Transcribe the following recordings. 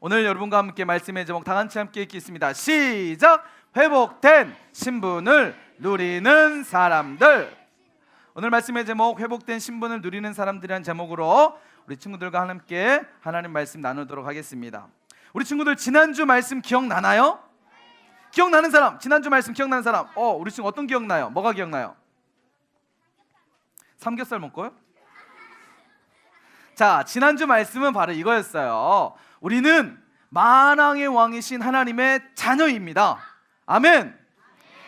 오늘 여러분과 함께 말씀의 제목 다 같이 함께 읽겠습니다. 시작! 회복된 신분을 누리는 사람들. 오늘 말씀의 제목 회복된 신분을 누리는 사람들이라는 제목으로 우리 친구들과 함께 하나님 말씀 나누도록 하겠습니다. 우리 친구들 지난주 말씀 기억나나요? 기억나는 사람? 지난주 말씀 기억나는 사람? 우리 친구 어떤 기억나요? 뭐가 기억나요? 삼겹살 먹고요? 자, 지난주 말씀은 바로 이거였어요. 우리는 만왕의 왕이신 하나님의 자녀입니다. 아멘.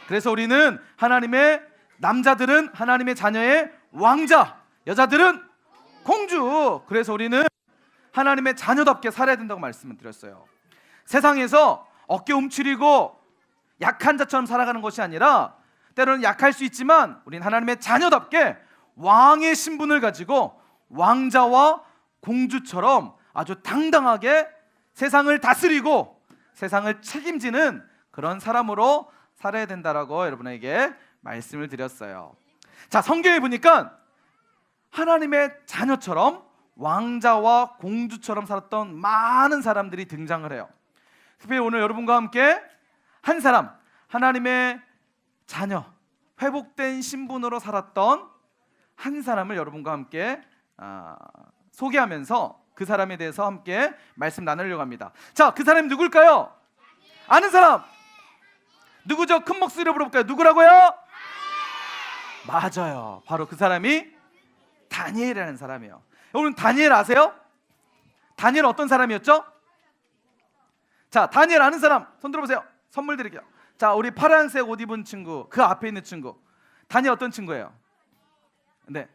그래서 우리는 하나님의 남자들은 하나님의 자녀의 왕자, 여자들은 공주. 그래서 우리는 하나님의 자녀답게 살아야 된다고 말씀을 드렸어요. 세상에서 어깨 움츠리고 약한 자처럼 살아가는 것이 아니라 때로는 약할 수 있지만 우리는 하나님의 자녀답게 왕의 신분을 가지고 왕자와 공주처럼 아주 당당하게 세상을 다스리고 세상을 책임지는 그런 사람으로 살아야 된다라고 여러분에게 말씀을 드렸어요. 자, 성경에 보니까 하나님의 자녀처럼 왕자와 공주처럼 살았던 많은 사람들이 등장을 해요. 특별히 오늘 여러분과 함께 한 사람, 하나님의 자녀, 회복된 신분으로 살았던 한 사람을 여러분과 함께 소개하면서 그 사람에 대해서 함께 말씀 나누려고 합니다. 자, 그 사람이 누굴까요? 아는 사람? 누구죠? 큰 목소리로 물어볼까요? 누구라고요? 맞아요. 바로 그 사람이 다니엘이라는 사람이에요. 여러분 다니엘 아세요? 다니엘 어떤 사람이었죠? 자, 다니엘 아는 사람 손 들어보세요. 선물 드릴게요. 자, 우리 파란색 옷 입은 친구, 그 앞에 있는 친구, 다니엘 어떤 친구예요? 네,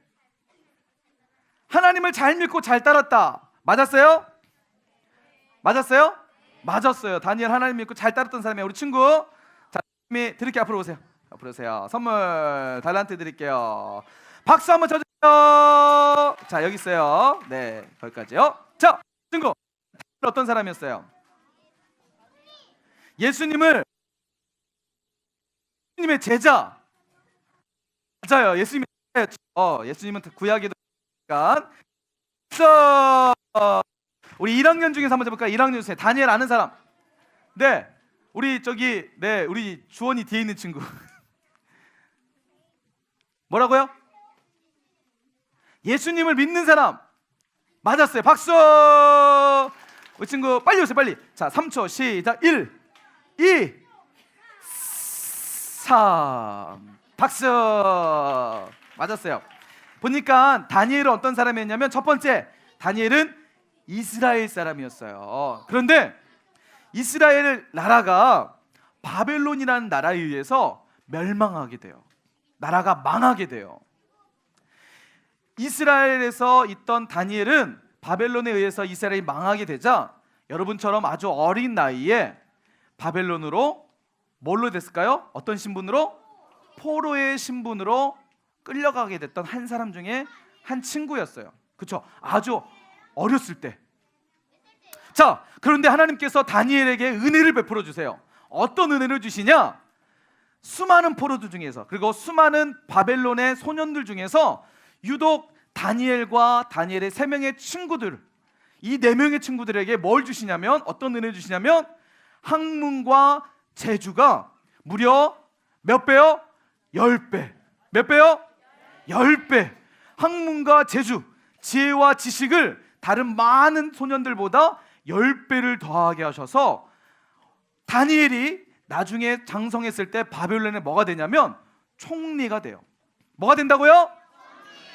하나님을 잘 믿고 잘 따랐다. 맞았어요? 맞았어요? 맞았어요. 다니엘 하나님 믿고 잘 따랐던 사람이에요. 우리 친구, 자, 드릴게요. 앞으로 오세요. 앞으로 오세요. 선물 달란트 드릴게요. 박수 한번 쳐주세요. 자, 여기 있어요. 네, 거기까지요. 자, 친구, 어떤 사람이었어요? 예수님의 제자. 맞아요. 예수님의 예수님은 예수님은 구약에도 우리 1학년 중에서 한번 해볼까요? 1학년 중에 다니엘 아는 사람. 네, 우리 저기 우리 주원이 뒤에 있는 친구. 뭐라고요? 예수님을 믿는 사람. 맞았어요. 박수. 우리 친구 빨리 오세요. 빨리. 자, 3초 시작. 1 2 3 박수. 맞았어요. 보니까 다니엘은 어떤 사람이었냐면 첫 번째, 다니엘은 이스라엘 사람이었어요. 그런데 이스라엘 나라가 바벨론이라는 나라에 의해서 멸망하게 돼요. 나라가 망하게 돼요. 이스라엘에서 있던 다니엘은 바벨론에 의해서 이스라엘이 망하게 되자 여러분처럼 아주 어린 나이에 바벨론으로 뭘로 됐을까요? 어떤 신분으로? 포로의 신분으로 끌려가게 됐던 한 사람 중에 한 친구였어요. 그렇죠? 아주 어렸을 때. 자, 그런데 하나님께서 다니엘에게 은혜를 베풀어 주세요. 어떤 은혜를 주시냐? 수많은 포로들 중에서, 그리고 수많은 바벨론의 소년들 중에서 유독 다니엘과 다니엘의 3명의 친구들, 이 4명의 친구들에게 뭘 주시냐면, 어떤 은혜를 주시냐면 학문과 재주가 무려 몇 배요? 10배. 몇 배요? 10배. 학문과 재주, 지혜와 지식을 다른 많은 소년들보다 10배를 더하게 하셔서 다니엘이 나중에 장성했을 때 바벨론에 뭐가 되냐면 총리가 돼요. 뭐가 된다고요?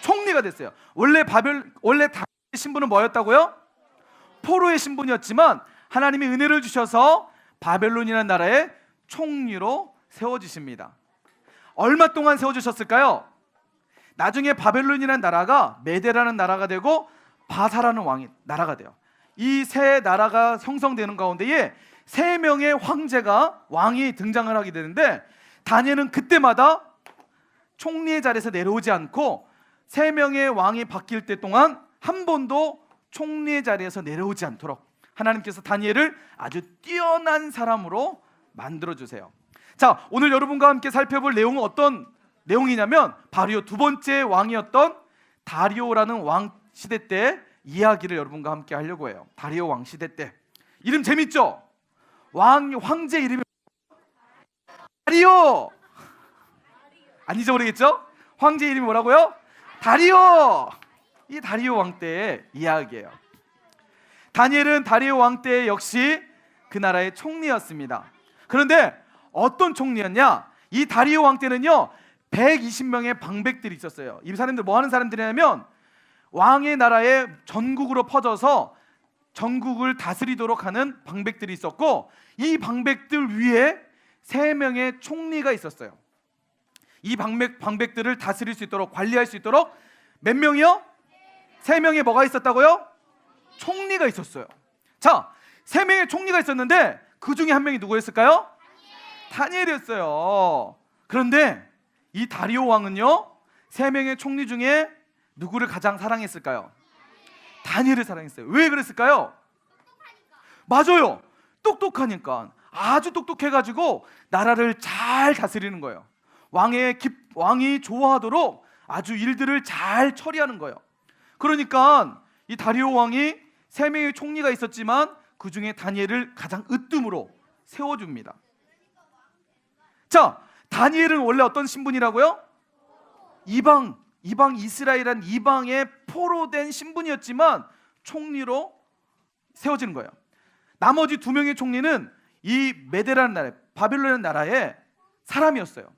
총리가 됐어요. 원래 다니엘의 신분은 뭐였다고요? 포로의 신분이었지만 하나님이 은혜를 주셔서 바벨론이라는 나라의 총리로 세워주십니다. 얼마 동안 세워주셨을까요? 나중에 바벨론이라는 나라가 메대라는 나라가 되고 바사라는 나라가 돼요. 이 세 나라가 형성되는 가운데에 3명의 황제가 왕이 등장을 하게 되는데 다니엘은 그때마다 총리의 자리에서 내려오지 않고 3명의 왕이 바뀔 때 동안 한 번도 총리의 자리에서 내려오지 않도록 하나님께서 다니엘을 아주 뛰어난 사람으로 만들어주세요. 자, 오늘 여러분과 함께 살펴볼 내용은 어떤 내용이냐면 바로 두 번째 왕이었던 다리오라는 왕 시대 때 이야기를 여러분과 함께 하려고 해요. 다리오 왕 시대 때 이름 재밌죠? 황제 이름이 다리오. 안 잊어버리겠죠? 황제 이름이 뭐라고요? 다리오. 이 다리오 왕 때의 이야기예요. 다니엘은 다리오 왕 때 역시 그 나라의 총리였습니다. 그런데 어떤 총리였냐? 이 다리오 왕 때는요 120명의 방백들이 있었어요. 이 사람들 뭐 하는 사람들이냐면 왕의 나라에 전국으로 퍼져서 전국을 다스리도록 하는 방백들이 있었고, 이 방백들 위에 3명의 총리가 있었어요. 이 방백들을 다스릴 수 있도록, 관리할 수 있도록 몇 명이요? 3명의 뭐가 있었다고요? 총리가 있었어요. 자, 3명의 총리가 있었는데 그 중에 한 명이 누구였을까요? 다니엘이었어요. 그런데 이 다리오 왕은요 3명의 총리 중에 누구를 가장 사랑했을까요? 다니엘을 사랑했어요. 왜 그랬을까요? 맞아요. 똑똑하니까. 아주 똑똑해가지고 나라를 잘 다스리는 거예요. 왕이 좋아하도록 아주 일들을 잘 처리하는 거예요. 그러니까 이 다리오 왕이 3명의 총리가 있었지만 그 중에 다니엘을 가장 으뜸으로 세워줍니다. 자, 다니엘은 원래 어떤 신분이라고요? 이방 이스라엘이란 이방의 포로된 신분이었지만 총리로 세워지는 거예요. 나머지 2명의 총리는 이 메데라는 나라, 바벨론이라는 나라의 사람이었어요.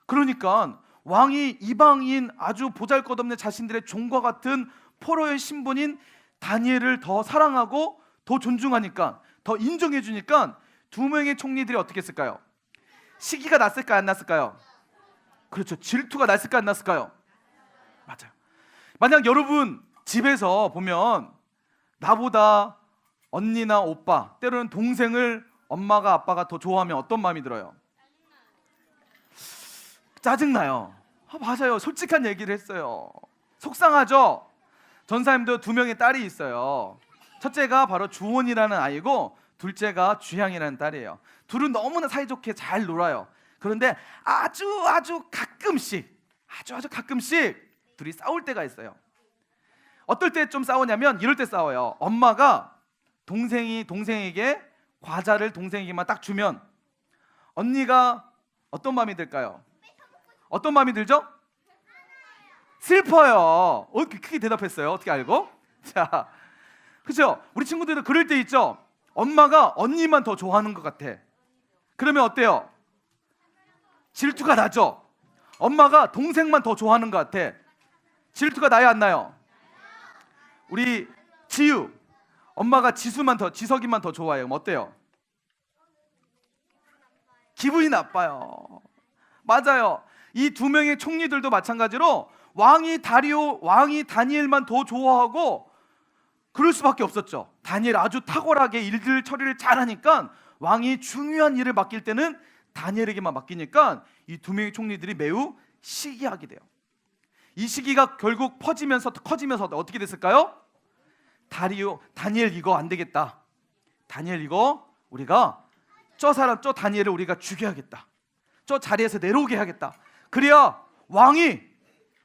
그러니까 왕이 이방인 아주 보잘것없는 자신들의 종과 같은 포로의 신분인 다니엘을 더 사랑하고 더 존중하니까, 더 인정해 주니까 2명의 총리들이 어떻게 했을까요? 시기가 났을까요? 안 났을까요? 그렇죠. 질투가 났을까요? 안 났을까요? 맞아요. 만약 여러분 집에서 보면 나보다 언니나 오빠, 때로는 동생을 엄마가 아빠가 더 좋아하면 어떤 마음이 들어요? 짜증나요. 맞아요. 솔직한 얘기를 했어요. 속상하죠? 전사님도 2명의 딸이 있어요. 첫째가 바로 주원이라는 아이고 둘째가 주향이라는 딸이에요. 둘은 너무나 사이좋게 잘 놀아요. 그런데 아주 가끔씩 둘이 싸울 때가 있어요. 어떨 때 좀 싸우냐면 이럴 때 싸워요. 엄마가 동생에게 과자를 동생에게만 딱 주면 언니가 어떤 마음이 들까요? 어떤 마음이 들죠? 슬퍼요. 크게 대답했어요. 어떻게 알고? 자, 그렇죠? 우리 친구들은 그럴 때 있죠? 엄마가 언니만 더 좋아하는 것 같아. 그러면 어때요? 질투가 나죠? 엄마가 동생만 더 좋아하는 것 같아. 질투가 나요, 안 나요? 우리 지유, 엄마가 지석이만 더 좋아해요. 그럼 어때요? 기분이 나빠요. 맞아요. 이 2명의 총리들도 마찬가지로 왕이 다니엘만 더 좋아하고 그럴 수밖에 없었죠. 다니엘 아주 탁월하게 일들 처리를 잘하니까 왕이 중요한 일을 맡길 때는 다니엘에게만 맡기니까 이 2명의 총리들이 매우 시기하게 돼요. 이 시기가 결국 커지면서 어떻게 됐을까요? 다니엘 이거 안 되겠다. 다니엘 이거 우리가 저 다니엘을 우리가 죽여야겠다. 저 자리에서 내려오게 해야겠다. 그래야 왕이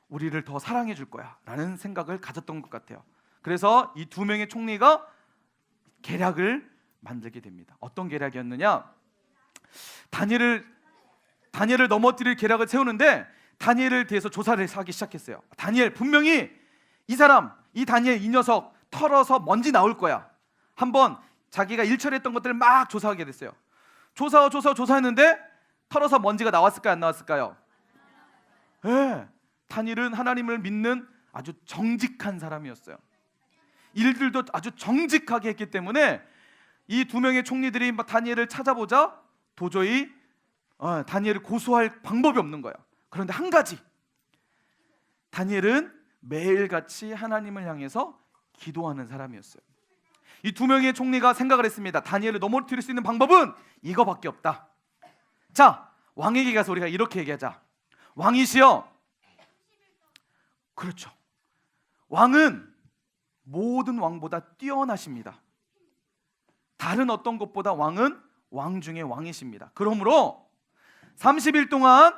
우리를 더 사랑해 줄 거야 라는 생각을 가졌던 것 같아요. 그래서 이 2명의 총리가 계략을 만들게 됩니다. 어떤 계략이었느냐? 다니엘을 넘어뜨릴 계략을 세우는데 다니엘을 대해서 조사를 하기 시작했어요. 다니엘 분명히 이 다니엘 이 녀석 털어서 먼지 나올 거야. 한번 자기가 일처리했던 것들을 막 조사하게 됐어요. 조사했는데 털어서 먼지가 나왔을까요? 안 나왔을까요? 네, 다니엘은 하나님을 믿는 아주 정직한 사람이었어요. 일들도 아주 정직하게 했기 때문에 이 2명의 총리들이 다니엘을 찾아보자 도저히 다니엘을 고소할 방법이 없는 거예요. 그런데 한 가지, 다니엘은 매일같이 하나님을 향해서 기도하는 사람이었어요. 이 2명의 총리가 생각을 했습니다. 다니엘을 넘어뜨릴 수 있는 방법은 이거밖에 없다. 자, 왕에게 가서 우리가 이렇게 얘기하자. 왕이시여, 그렇죠, 왕은 모든 왕보다 뛰어나십니다. 다른 어떤 것보다 왕은 왕 중에 왕이십니다. 그러므로 30일 동안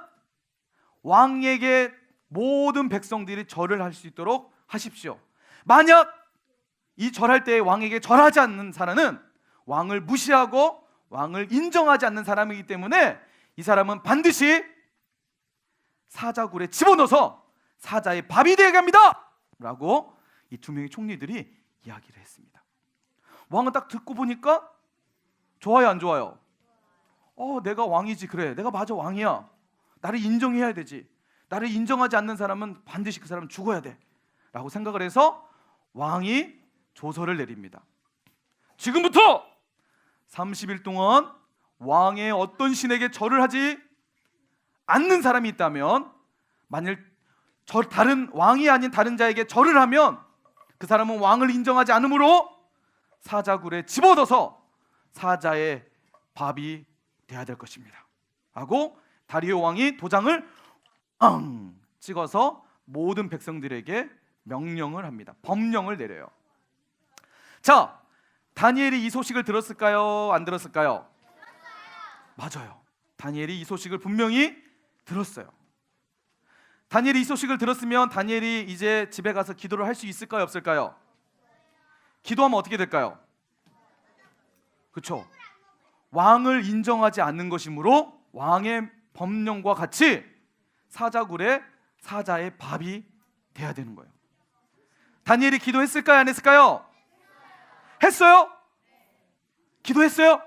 왕에게 모든 백성들이 절을 할 수 있도록 하십시오. 만약 이 절할 때 왕에게 절하지 않는 사람은 왕을 무시하고 왕을 인정하지 않는 사람이기 때문에 이 사람은 반드시 사자굴에 집어넣어서 사자의 밥이 되게 합니다 라고 이 두 명의 총리들이 이야기를 했습니다. 왕은 딱 듣고 보니까 좋아요, 안 좋아요? 내가 왕이지. 그래, 내가 맞아, 왕이야. 나를 인정해야 되지. 나를 인정하지 않는 사람은 반드시 그 사람은 죽어야 돼 라고 생각을 해서 왕이 조서를 내립니다. 지금부터 30일 동안 왕의 어떤 신에게 절을 하지 않는 사람이 있다면, 만일 다른 왕이 아닌 다른 자에게 절을 하면 그 사람은 왕을 인정하지 않으므로 사자굴에 집어넣어서 사자의 밥이 돼야 될 것입니다 하고 다리오 왕이 도장을 찍어서 모든 백성들에게 명령을 합니다. 법령을 내려요. 자, 다니엘이 이 소식을 들었을까요? 안 들었을까요? 맞아요. 다니엘이 이 소식을 분명히 들었어요. 다니엘이 이 소식을 들었으면 다니엘이 이제 집에 가서 기도를 할 수 있을까요? 없을까요? 기도하면 어떻게 될까요? 그렇죠. 왕을 인정하지 않는 것이므로 왕의 법령과 같이 사자굴에 사자의 밥이 돼야 되는 거예요. 다니엘이 기도했을까요? 안 했을까요? 했어요? 기도했어요?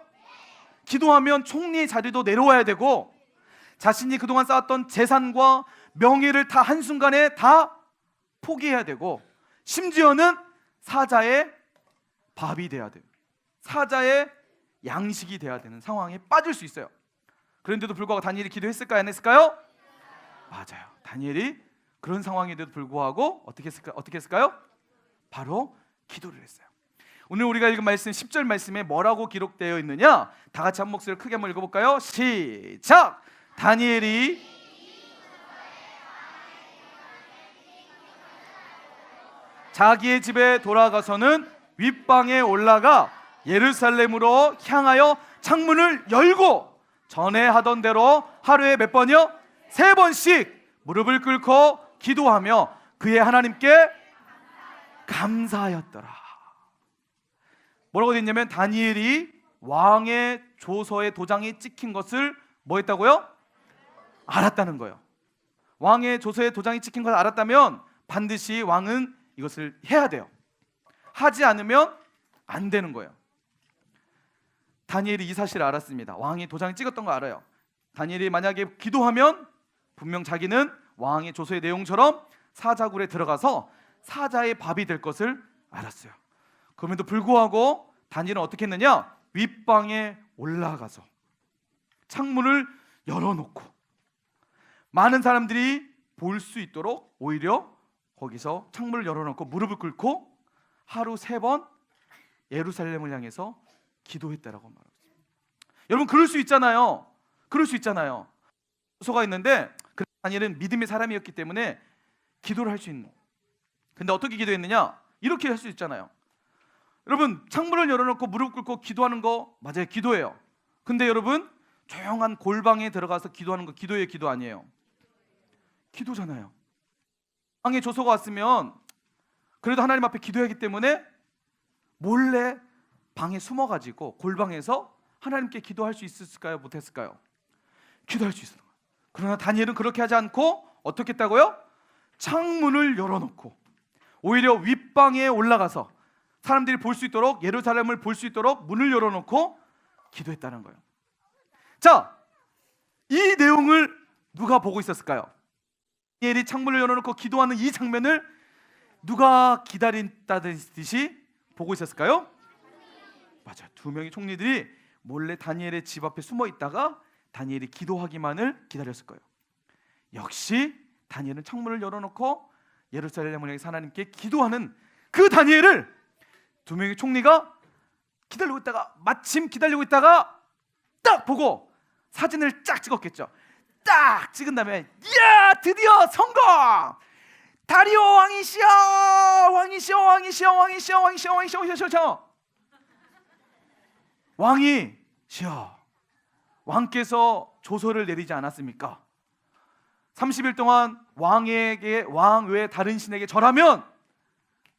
기도하면 총리의 자리도 내려와야 되고 자신이 그동안 쌓았던 재산과 명예를 다 한순간에 다 포기해야 되고 심지어는 사자의 밥이 돼야 돼요. 사자의 양식이 돼야 되는 상황에 빠질 수 있어요. 그런데도 불구하고 다니엘이 기도했을까요? 안 했을까요? 맞아요. 다니엘이 그런 상황에도 불구하고 어떻게 했을까요? 바로 기도를 했어요. 오늘 우리가 읽은 말씀 10절 말씀에 뭐라고 기록되어 있느냐? 다 같이 한 목소리를 크게 한번 읽어볼까요? 시작! 다니엘이 자기의 집에 돌아가서는 윗방에 올라가 예루살렘으로 향하여 창문을 열고 전에 하던 대로 하루에 몇 번이요? 3번씩 무릎을 꿇고 기도하며 그의 하나님께 감사하였더라. 뭐라고 되어 있냐면 다니엘이 왕의 조서에 도장이 찍힌 것을 뭐 했다고요? 알았다는 거예요. 왕의 조서에 도장이 찍힌 것을 알았다면 반드시 왕은 이것을 해야 돼요. 하지 않으면 안 되는 거예요. 다니엘이 이 사실을 알았습니다. 왕이 도장이 찍었던 거 알아요. 다니엘이 만약에 기도하면 분명 자기는 왕의 조서의 내용처럼 사자굴에 들어가서 사자의 밥이 될 것을 알았어요. 그럼에도 불구하고 다니엘은 어떻게 했느냐? 윗방에 올라가서 창문을 열어놓고 많은 사람들이 볼 수 있도록 오히려 거기서 창문을 열어놓고 무릎을 꿇고 하루 3번 예루살렘을 향해서 기도했다라고 말합니다. 여러분 그럴 수 있잖아요. 그럴 수 있잖아요. 소가 있는데 다니엘은 믿음의 사람이었기 때문에 기도를 할 수 있는. 근데 어떻게 기도했느냐? 이렇게 할 수 있잖아요. 여러분 창문을 열어놓고 무릎 꿇고 기도하는 거 맞아요. 기도예요. 근데 여러분 조용한 골방에 들어가서 기도하는 거 기도예요? 기도 아니에요? 기도잖아요. 왕의 조서가 왔으면 그래도 하나님 앞에 기도하기 때문에 몰래 방에 숨어가지고 골방에서 하나님께 기도할 수 있었을까요? 못했을까요? 기도할 수 있었어요. 그러나 다니엘은 그렇게 하지 않고 어떻게 했다고요? 창문을 열어놓고 오히려 윗방에 올라가서 사람들이 볼 수 있도록 예루살렘을 볼 수 있도록 문을 열어놓고 기도했다는 거예요. 자, 이 내용을 누가 보고 있었을까요? 다니엘이 창문을 열어놓고 기도하는 이 장면을 누가 기다린다듯이 보고 있었을까요? 맞아요. 2명의 총리들이 몰래 다니엘의 집 앞에 숨어 있다가 다니엘이 기도하기만을 기다렸을 거예요. 역시 다니엘은 창문을 열어놓고 예루살렘을 향해 하나님께 기도하는 그 다니엘을 2명의 총리가 기다리고 있다가 마침 기다리고 있다가 딱 보고 사진을 쫙 찍었겠죠. 딱 찍은 다음에 이야 드디어 성공! 다리오 왕이시여 왕이시여 왕이시여 왕이시여 왕이시여 왕이시여 왕이시여 왕이시여 왕께서 조서를 내리지 않았습니까? 30일 동안 왕 외에 다른 신에게 절하면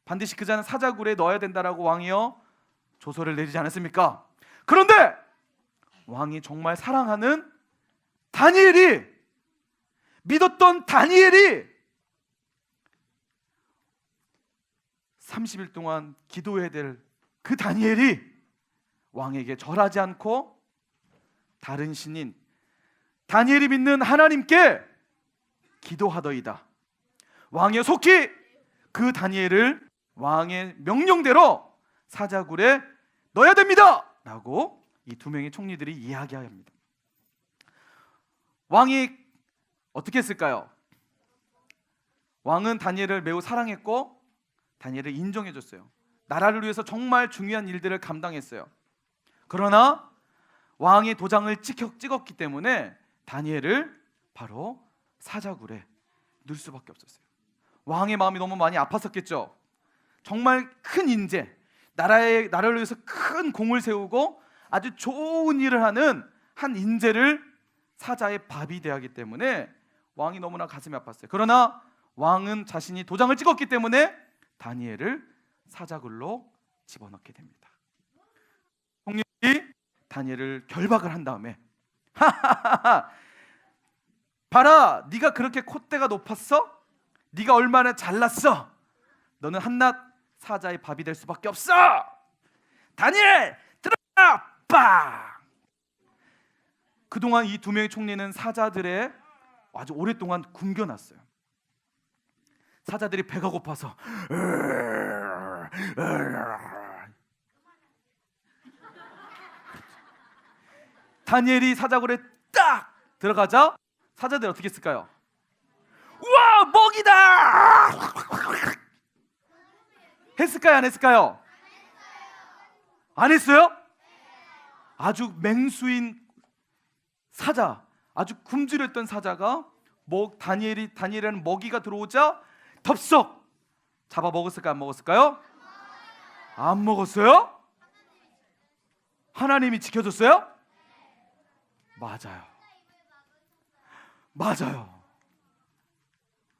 반드시 그 자는 사자굴에 넣어야 된다라고 왕이여 조서를 내리지 않았습니까? 그런데 왕이 정말 사랑하는 다니엘이, 믿었던 다니엘이 30일 동안 기도해야 될 그 다니엘이 왕에게 절하지 않고 다른 신인 다니엘이 믿는 하나님께 기도하더이다. 왕이 속히 그 다니엘을 왕의 명령대로 사자굴에 넣어야 됩니다 라고 이 두 명의 총리들이 이야기합니다. 왕이 어떻게 했을까요? 왕은 다니엘을 매우 사랑했고 다니엘을 인정해 줬어요. 나라를 위해서 정말 중요한 일들을 감당했어요. 그러나 왕이 도장을 찍었기 때문에 다니엘을 바로 사자굴에 넣을 수밖에 없었어요. 왕의 마음이 너무 많이 아팠었겠죠. 정말 큰 인재, 나라를 위해서 큰 공을 세우고 아주 좋은 일을 하는 한 인재를 사자의 밥이 되었기 때문에 왕이 너무나 가슴이 아팠어요. 그러나 왕은 자신이 도장을 찍었기 때문에 다니엘을 사자굴로 집어넣게 됩니다. 총리들이 다니엘을 결박을 한 다음에 봐라, 네가 그렇게 콧대가 높았어? 네가 얼마나 잘났어? 너는 한낱 사자의 밥이 될 수밖에 없어. 다니엘 들어가! 빵! 그동안 이 두 명의 총리는 사자들의 아주 오랫동안 굶겨놨어요. 사자들이 배가 고파서 다니엘이 사자굴에 딱 들어가자 사자들이 어떻게 했을까요? 우와, 먹이다! 했을까요? 안 했을까요? 안 했어요? 아주 맹수인 사자, 아주 굶주렸던 사자가 다니엘이라는 먹이가 들어오자 덥석 잡아 먹었을까요? 안 먹었을까요? 안 먹었어요? 하나님이 지켜줬어요? 맞아요.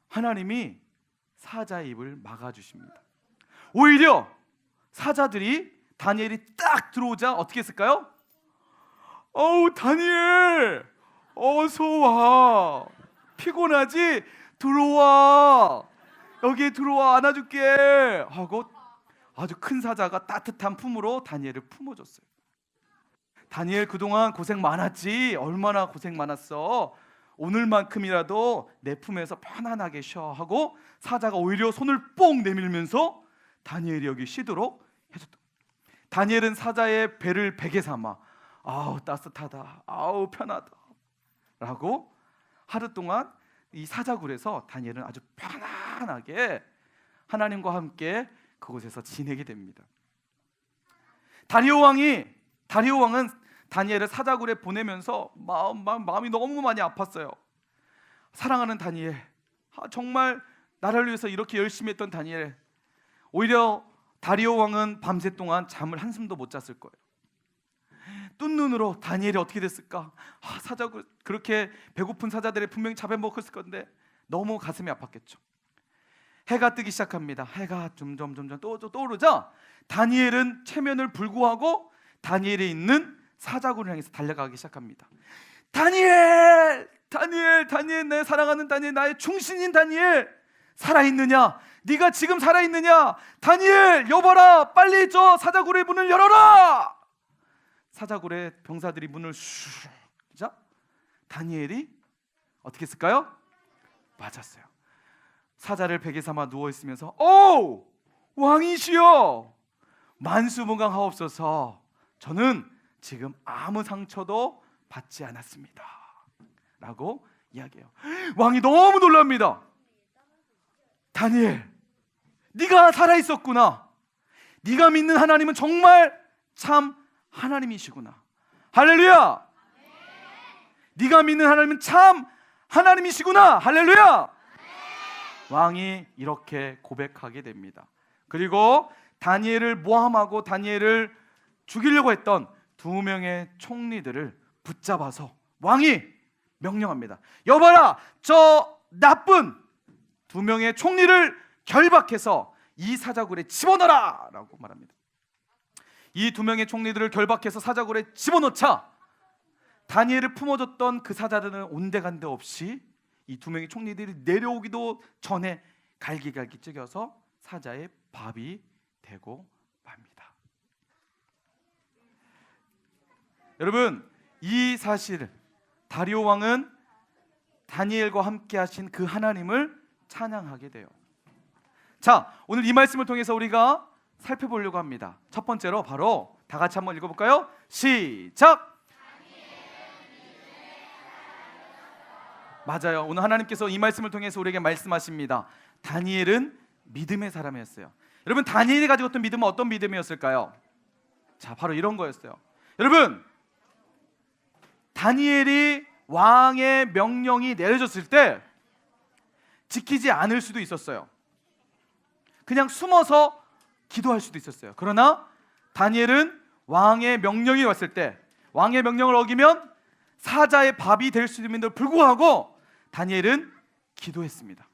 하나님이 사자의 입을 막아주십니다. 오히려 사자들이 다니엘이 딱 들어오자 어떻게 했을까요? 어우, 다니엘 어서 와, 피곤하지? 들어와, 여기에 들어와, 안아줄게 하고 아주 큰 사자가 따뜻한 품으로 다니엘을 품어줬어요. 다니엘 그동안 고생 많았지. 얼마나 고생 많았어. 오늘만큼이라도 내 품에서 편안하게 쉬어 하고 사자가 오히려 손을 뽕 내밀면서 다니엘이 여기 쉬도록 해줬다. 다니엘은 사자의 배를 베개 삼아 아우 따뜻하다, 아우 편하다 라고 하루 동안 이 사자굴에서 다니엘은 아주 편안하게 하나님과 함께 그곳에서 지내게 됩니다. 다리오 왕은 다니엘을 사자굴에 보내면서 마음이 너무 많이 아팠어요. 사랑하는 다니엘, 정말 나라를 위해서 이렇게 열심히 했던 다니엘. 오히려 다리오 왕은 밤새 동안 잠을 한숨도 못 잤을 거예요. 뜬 눈으로 다니엘이 어떻게 됐을까? 사자굴, 그렇게 배고픈 사자들이 분명히 잡아먹었을 건데 너무 가슴이 아팠겠죠. 해가 뜨기 시작합니다. 해가 점점 떠오르자 다니엘은 체면을 불구하고 다니엘이 있는 사자굴을 향해서 달려가기 시작합니다. 다니엘, 내 사랑하는 다니엘, 나의 충신인 다니엘, 살아있느냐? 네가 지금 살아있느냐? 다니엘, 여봐라, 빨리 저 사자굴의 문을 열어라. 사자굴의 병사들이 문을 슉 자, 다니엘이 어떻게 했을까요? 맞았어요. 사자를 베개 삼아 누워 있으면서 오, 왕이시여, 만수무강하옵소서. 저는 지금 아무 상처도 받지 않았습니다 라고 이야기해요. 왕이 너무 놀랍니다. 다니엘, 네가 살아있었구나. 네가 믿는 하나님은 정말 참 하나님이시구나. 할렐루야. 네가 믿는 하나님은 참 하나님이시구나. 할렐루야. 왕이 이렇게 고백하게 됩니다. 그리고 다니엘을 모함하고 다니엘을 죽이려고 했던 두 명의 총리들을 붙잡아서 왕이 명령합니다. 여봐라, 저 나쁜 두 명의 총리를 결박해서 이 사자굴에 집어넣어라 라고 말합니다. 이 두 명의 총리들을 결박해서 사자굴에 집어넣자 다니엘을 품어줬던 그 사자들은 온데간데 없이 이 두 명의 총리들이 내려오기도 전에 갈기갈기 찢겨서 사자의 밥이 되고 맙니다. 여러분, 이 사실 다리오 왕은 다니엘과 함께 하신 그 하나님을 찬양하게 돼요. 자, 오늘 이 말씀을 통해서 우리가 살펴보려고 합니다. 첫 번째로 바로 다 같이 한번 읽어볼까요? 시작! 맞아요. 오늘 하나님께서 이 말씀을 통해서 우리에게 말씀하십니다. 다니엘은 믿음의 사람이었어요. 여러분, 다니엘이 가지고 있던 믿음은 어떤 믿음이었을까요? 자, 바로 이런 거였어요. 여러분, 다니엘이 왕의 명령이 내려졌을 때 지키지 않을 수도 있었어요. 그냥 숨어서 기도할 수도 있었어요. 그러나 다니엘은 왕의 명령이 왔을 때 왕의 명령을 어기면 사자의 밥이 될 수 있음에도 불구하고 다니엘은 기도했습니다.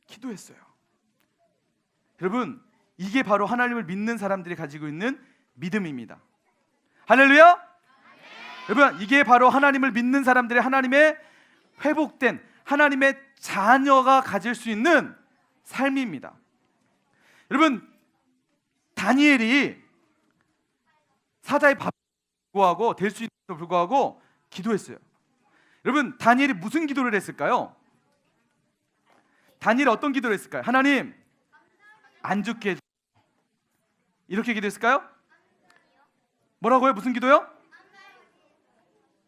기도했어요. 여러분, 이게 바로 하나님을 믿는 사람들이 가지고 있는 믿음입니다. 할렐루야! 여러분, 이게 바로 하나님을 믿는 사람들의 하나님의 회복된 하나님의 자녀가 가질 수 있는 삶입니다. 여러분, 다니엘이 사자의 밥에 불구하고 될 수 있음에도 불구하고 기도했어요. 여러분, 다니엘이 무슨 기도를 했을까요? 다니엘이 어떤 기도를 했을까요? 하나님, 안 죽게 해주세요. 이렇게 기도했을까요? 뭐라고요? 무슨 기도요?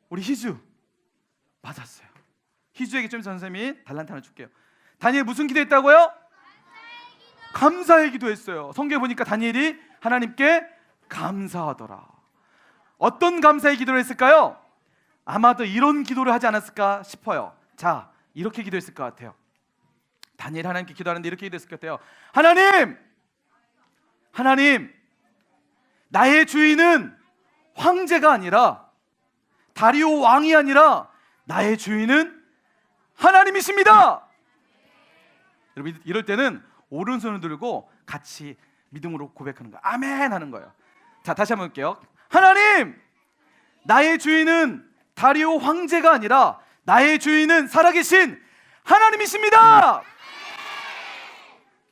우리 희주 맞았어요. 희주에게 좀 선생님이 달란트 하나 줄게요. 다니엘 무슨 기도했다고요? 감사의 기도했어요. 성경에 보니까 다니엘이 하나님께 감사하더라. 어떤 감사의 기도를 했을까요? 아마도 이런 기도를 하지 않았을까 싶어요. 자, 이렇게 기도했을 것 같아요. 다니엘 하나님께 기도하는데 이렇게 기도했을 것 같아요. 하나님, 나의 주인은 황제가 아니라 다리오 왕이 아니라 나의 주인은 하나님이십니다. 여러분, 이럴 때는 오른손을 들고 같이 믿음으로 고백하는 거예요. 아멘 하는 거예요. 자, 다시 한번 볼게요. 하나님, 나의 주인은 다리오 황제가 아니라 나의 주인은 살아계신 하나님이십니다.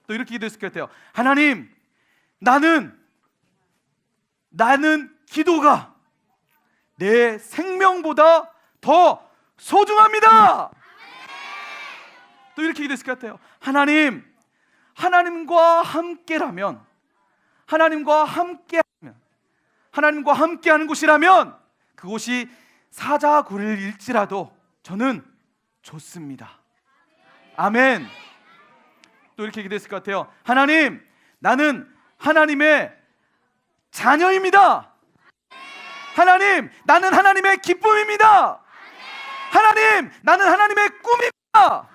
또 이렇게 기도했을 것 같아요. 하나님, 나는 기도가 내 생명보다 더 소중합니다. 또 이렇게 기도했을 것 같아요. 하나님과 함께라면, 하나님과 함께하는 곳이라면 그곳이 사자굴일지라도 저는 좋습니다. 아멘. 또 이렇게 기도했을 것 같아요. 하나님, 나는 하나님의 자녀입니다. 하나님, 나는 하나님의 기쁨입니다. 하나님, 나는 하나님의 꿈입니다.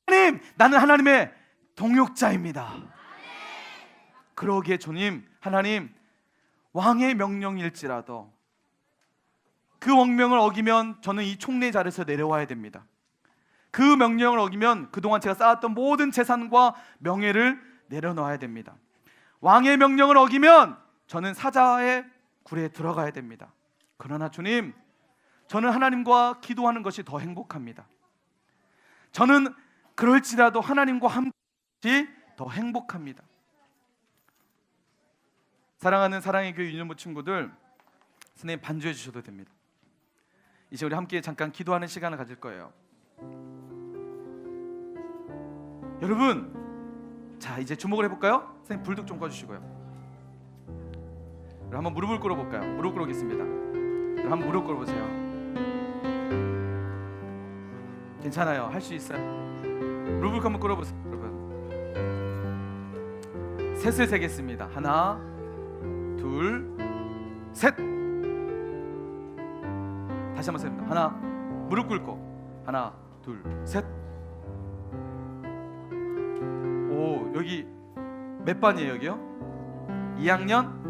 하나님, 나는 하나님의 동역자입니다. 그러기에 주님, 하나님, 왕의 명령일지라도 그 명령을 어기면 저는 이 총리 자리에서 내려와야 됩니다. 그 명령을 어기면 그동안 제가 쌓았던 모든 재산과 명예를 내려놓아야 됩니다. 왕의 명령을 어기면 저는 사자의 굴에 들어가야 됩니다. 그러나 주님, 저는 하나님과 기도하는 것이 더 행복합니다. 저는 그럴지라도 하나님과 함께 더 행복합니다. 사랑하는 사랑의 교회 유년부 친구들, 선생님 반주해 주셔도 됩니다. 이제 우리 함께 잠깐 기도하는 시간을 가질 거예요. 여러분, 자, 이제 주목을 해볼까요? 선생님 불도 좀 꺼주시고요. 여러분, 한번 무릎을 꿇어볼까요? 무릎 꿇어보겠습니다. 여러분, 한번 무릎 꿇어보세요. 괜찮아요. 할 수 있어요. 무릎을 한번 꿇어보세요. 여러분, 셋을 세겠습니다. 하나, 둘, 셋. 다시 한번 셉니다. 하나, 무릎 꿇고 하나, 둘, 셋. 오, 여기 몇 반이에요? 여기요? 2학년?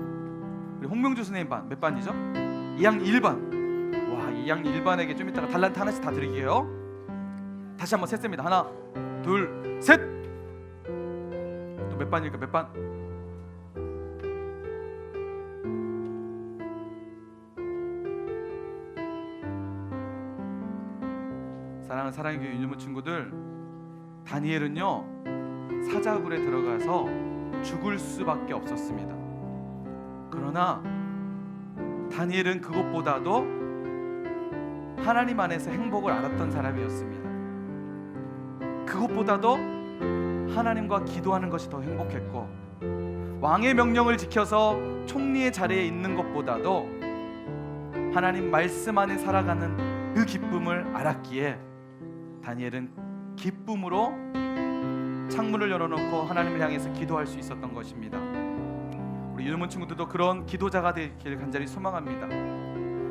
우리 홍명주 선생님 반 몇 반이죠? 2학년 1반. 와, 2학년 1반에게 좀 이따가 달란트 하나씩 다 드릴게요. 다시 한번 셌습니다. 하나, 둘, 셋. 또 몇 반일까? 몇 반? 사랑하는 사랑의 교회 유년부 친구들, 다니엘은요 사자굴에 들어가서 죽을 수밖에 없었습니다. 그러나 다니엘은 그것보다도 하나님 안에서 행복을 알았던 사람이었습니다. 그것보다도 하나님과 기도하는 것이 더 행복했고, 왕의 명령을 지켜서 총리의 자리에 있는 것보다도 하나님 말씀 안에 살아가는 그 기쁨을 알았기에 다니엘은 기쁨으로 창문을 열어놓고 하나님을 향해서 기도할 수 있었던 것입니다. 우리 유년부 친구들도 그런 기도자가 되기를 간절히 소망합니다.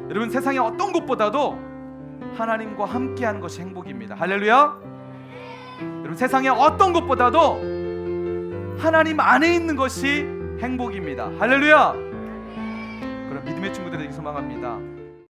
여러분, 세상의 어떤 것보다도 하나님과 함께하는 것이 행복입니다. 할렐루야. 여러분, 세상의 어떤 것보다도 하나님 안에 있는 것이 행복입니다. 할렐루야. 그럼 믿음의 친구들에게 소망합니다.